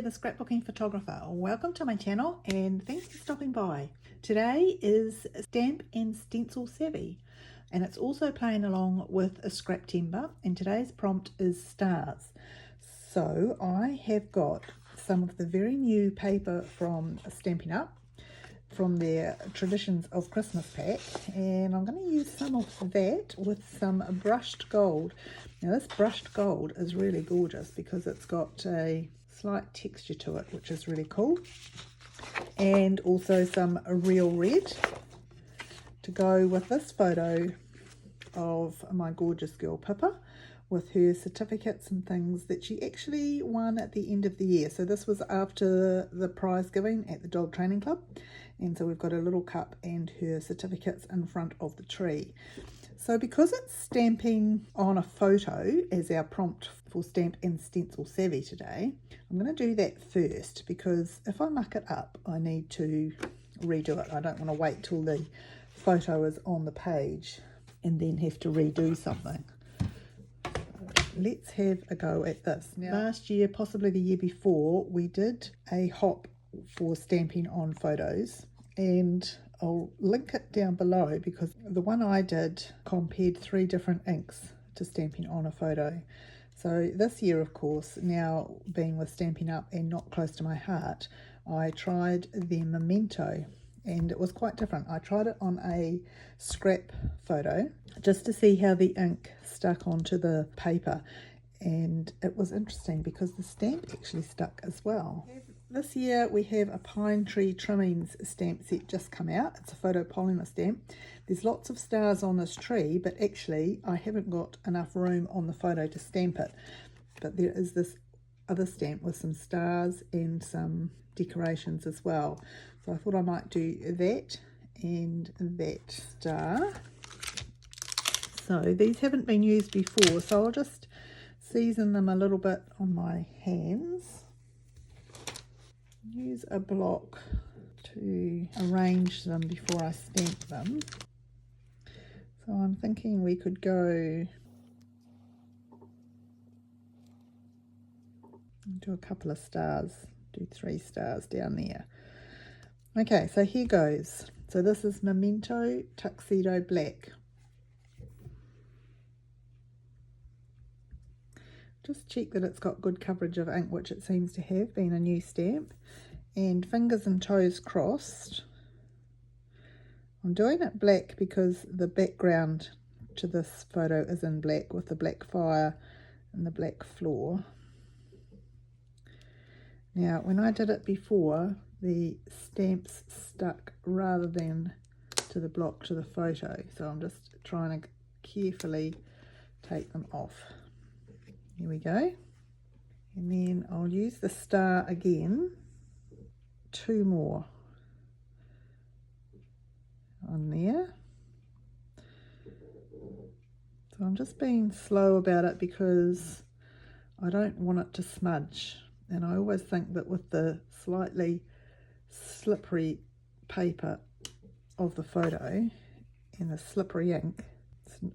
the Scrapbooking Photographer. Welcome to my channel and thanks for stopping by. Today is Stamp and Stencil Savvy and it's also playing along with a Scraptember, and today's prompt is stars. So I have got some of the very new paper from Stampin Up from their Traditions of Christmas pack, and I'm going to use some of that with some brushed gold. Now this brushed gold is really gorgeous because it's got a slight texture to it, which is really cool, and also some real red to go with this photo of my gorgeous girl Pippa with her certificates and things that she actually won at the end of the year. So this was after the prize giving at the Dog Training Club, and so we've got a little cup and her certificates in front of the tree. So because it's stamping on a photo as our prompt for Stamp and Stencil Savvy today, I'm going to do that first, because if I muck it up I need to redo it. I don't want to wait till the photo is on the page and then have to redo something. Let's have a go at this. Now, last year, possibly the year before, we did a hop for stamping on photos, and I'll link it down below because the one I did compared 3 different inks to stamping on a photo. So this year, of course, now being with Stampin' Up and not close to my heart, I tried the Memento, and it was quite different. I tried it on a scrap photo just to see how the ink stuck onto the paper, and it was interesting because the stamp actually stuck as well. This year we have a pine tree trimmings stamp set just come out. It's a photopolymer stamp. There's lots of stars on this tree, but actually I haven't got enough room on the photo to stamp it. But there is this other stamp with some stars and some decorations as well. So I thought I might do that and that star. So these haven't been used before, so I'll just season them a little bit on my hands. Use a block to arrange them before I stamp them. So I'm thinking we could go do a couple of stars, do 3 stars down there. Okay, so here goes. So this is Memento Tuxedo Black. Just check that it's got good coverage of ink, which it seems to have, being a new stamp. And fingers and toes crossed. I'm doing it black because the background to this photo is in black with the black fire and the black floor. Now, when I did it before, the stamps stuck rather than to the block to the photo. So I'm just trying to carefully take them off. Here we go. And then I'll use the star again. 2 more on there. So I'm just being slow about it because I don't want it to smudge. And I always think that with the slightly slippery paper of the photo and the slippery ink,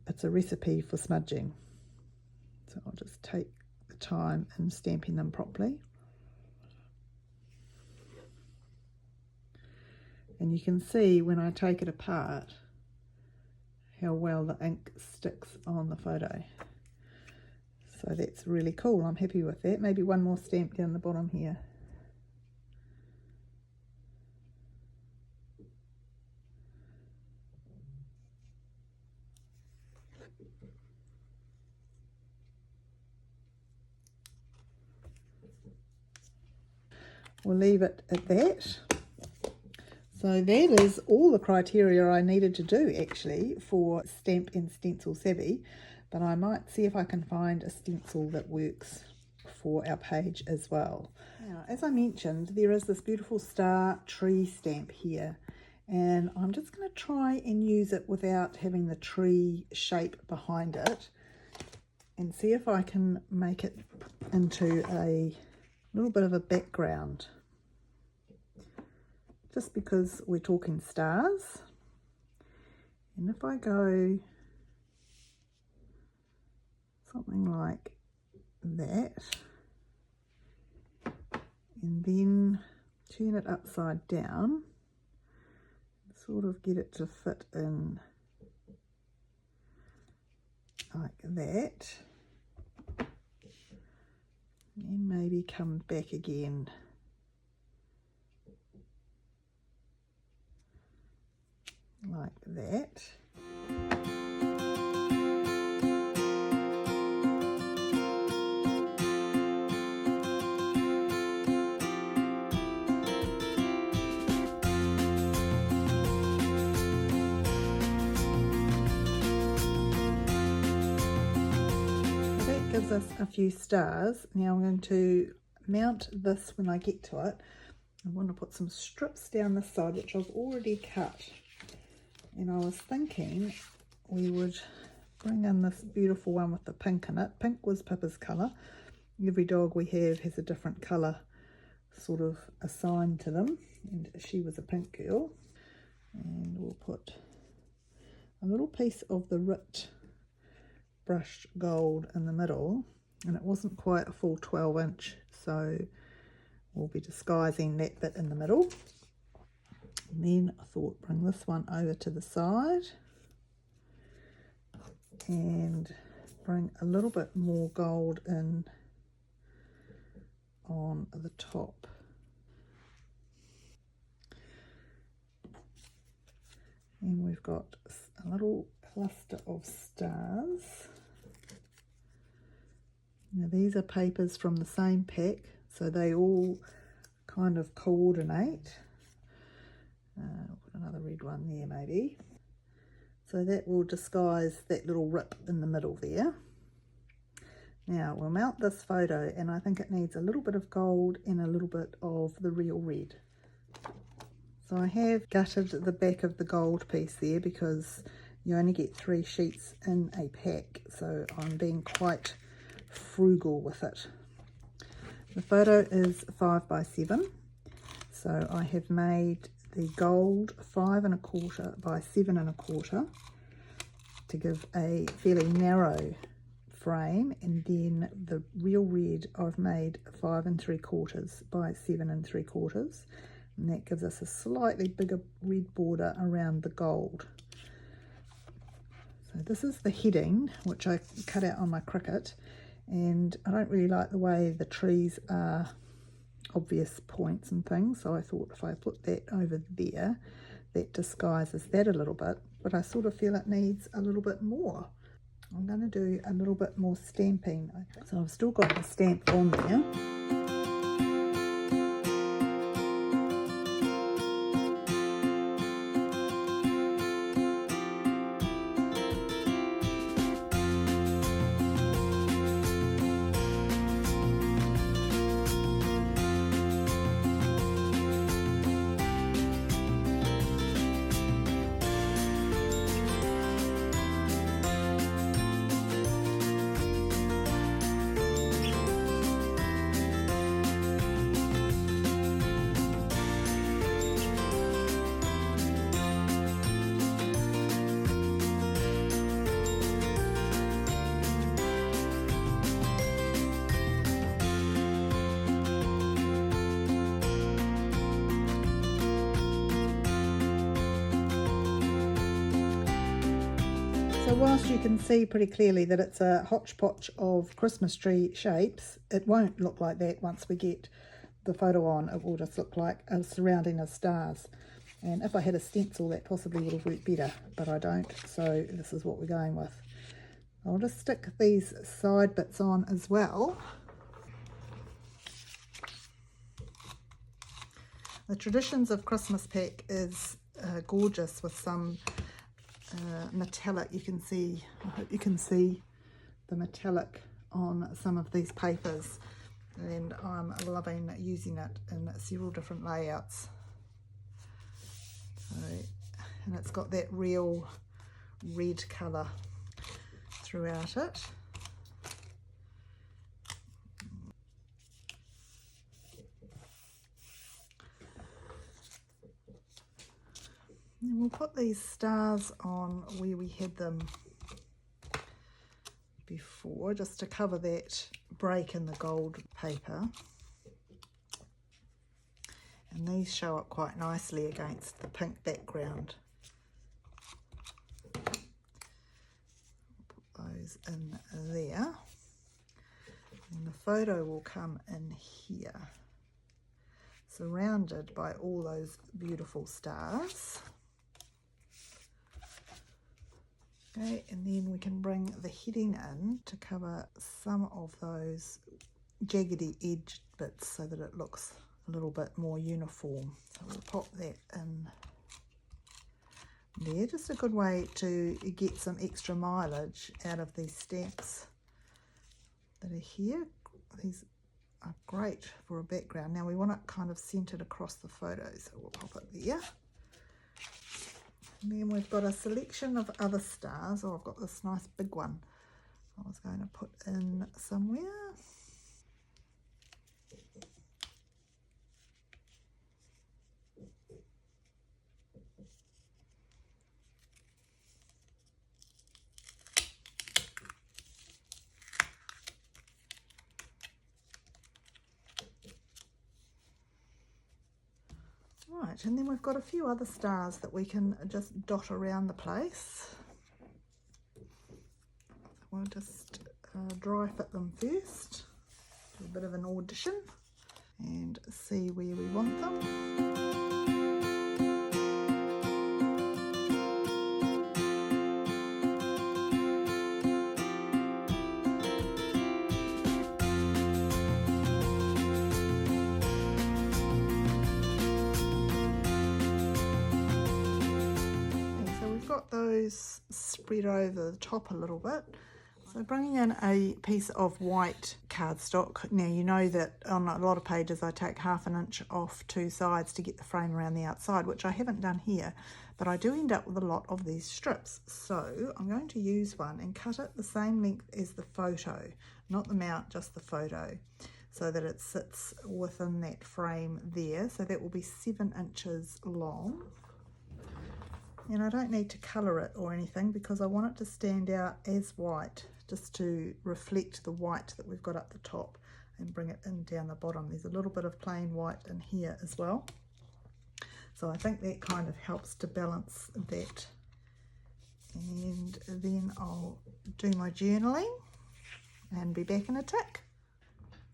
it's a recipe for smudging. So I'll just take the time in stamping them properly. And you can see when I take it apart how well the ink sticks on the photo. So that's really cool. I'm happy with that. Maybe one more stamp down the bottom here. We'll leave it at that. So that is all the criteria I needed to do actually for Stamp and Stencil Savvy, but I might see if I can find a stencil that works for our page as well. Now, as I mentioned, there is this beautiful star tree stamp here, and I'm just going to try and use it without having the tree shape behind it and see if I can make it into a little bit of a background. Just because we're talking stars. And if I go something like that, and then turn it upside down, sort of get it to fit in like that, and maybe come back again like that. Gives us a few stars. Now I'm going to mount this when I get to it. I want to put some strips down the side which I've already cut, and I was thinking we would bring in this beautiful one with the pink in it. Pink was Pippa's colour. Every dog we have has a different colour sort of assigned to them, and she was a pink girl. And we'll put a little piece of the ripped brushed gold in the middle, and it wasn't quite a full 12-inch, so we'll be disguising that bit in the middle. And then I thought bring this one over to the side and bring a little bit more gold in on the top. And we've got a little cluster of stars. Now these are papers from the same pack, so they all kind of coordinate. I'll put another red one there maybe. So that will disguise that little rip in the middle there. Now we'll mount this photo, and I think it needs a little bit of gold and a little bit of the real red. So I have gutted the back of the gold piece there because you only get 3 sheets in a pack, so I'm being quite frugal with it. The photo is 5 by 7, so I have made the gold 5 1/4 by 7 1/4 to give a fairly narrow frame, and then the real red I've made 5 3/4 by 7 3/4, and that gives us a slightly bigger red border around the gold. So this is the heading, which I cut out on my Cricut, and I don't really like the way the trees are obvious points and things, so I thought if I put that over there, that disguises that a little bit, but I sort of feel it needs a little bit more. I'm going to do a little bit more stamping, I think. So I've still got the stamp on there. So whilst you can see pretty clearly that it's a hodgepodge of Christmas tree shapes, it won't look like that once we get the photo on. It will just look like a surrounding of stars. And if I had a stencil, that possibly would have worked better, but I don't, so this is what we're going with. I'll just stick these side bits on as well. The Traditions of Christmas pack is gorgeous with some metallic. You can see, I hope you can see the metallic on some of these papers, and I'm loving using it in several different layouts. So, and it's got that real red colour throughout it. And we'll put these stars on where we had them before, just to cover that break in the gold paper. And these show up quite nicely against the pink background. Put those in there. And the photo will come in here, surrounded by all those beautiful stars. Okay, and then we can bring the heading in to cover some of those jaggedy edged bits so that it looks a little bit more uniform. So we'll pop that in there. Just a good way to get some extra mileage out of these stamps that are here. These are great for a background. Now we want it kind of centered across the photo, so we'll pop it there. And then we've got a selection of other stars. Oh, I've got this nice big one I was going to put in somewhere. Right, and then we've got a few other stars that we can just dot around the place. We'll just dry fit them first, do a bit of an audition and see where we want them. Those spread over the top a little bit. So bringing in a piece of white cardstock. Now you know that on a lot of pages I take 1/2 inch off two sides to get the frame around the outside, which I haven't done here, but I do end up with a lot of these strips. So I'm going to use one and cut it the same length as the photo, not the mount, just the photo, so that it sits within that frame there. So that will be 7 inches long. And I don't need to colour it or anything because I want it to stand out as white, just to reflect the white that we've got up the top and bring it in down the bottom. There's a little bit of plain white in here as well. So I think that kind of helps to balance that. And then I'll do my journaling and be back in a tick.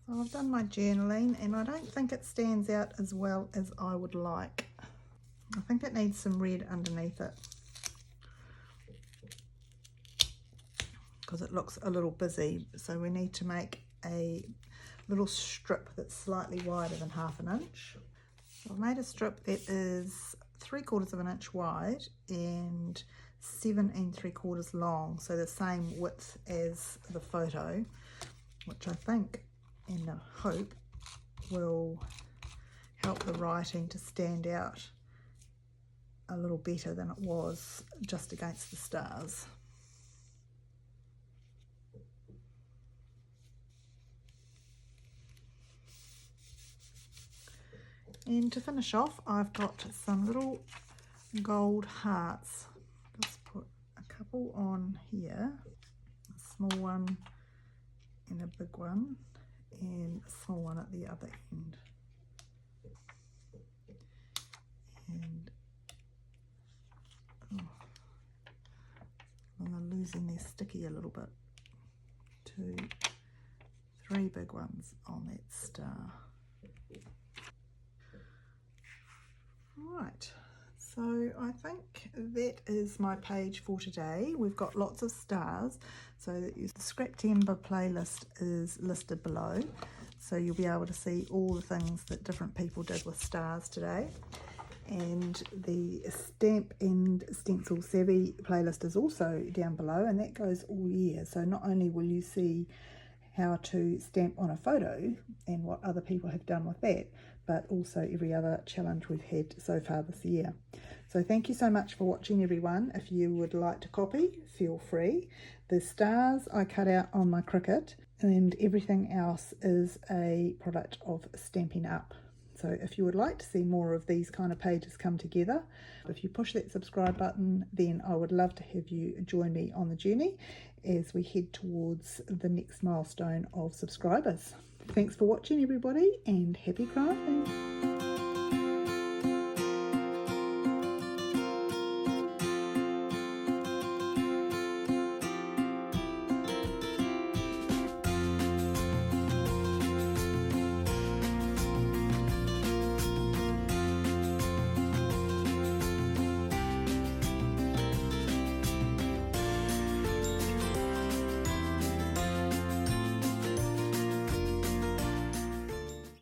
So I've done my journaling and I don't think it stands out as well as I would like. I think it needs some red underneath it because it looks a little busy, so we need to make a little strip that's slightly wider than 1/2 inch. So I've made a strip that is 3/4 inch wide and 7 3/4 long, so the same width as the photo, which I think and I hope will help the writing to stand out a little better than it was just against the stars. And to finish off, I've got some little gold hearts. Just put a couple on here, a small one and a big one, and a small one at the other end. And I'm losing their sticky a little bit. 2, 3 big ones on that star. Right, so I think that is my page for today. We've got lots of stars, so the Scraptember playlist is listed below, so you'll be able to see all the things that different people did with stars today. And the Stamp and Stencil Savvy playlist is also down below, and that goes all year. So not only will you see how to stamp on a photo and what other people have done with that, but also every other challenge we've had so far this year. So thank you so much for watching, everyone. If you would like to copy, feel free. The stars I cut out on my Cricut, and everything else is a product of Stampin Up. So if you would like to see more of these kind of pages come together, if you push that subscribe button, then I would love to have you join me on the journey as we head towards the next milestone of subscribers. Thanks for watching, everybody, and happy crafting.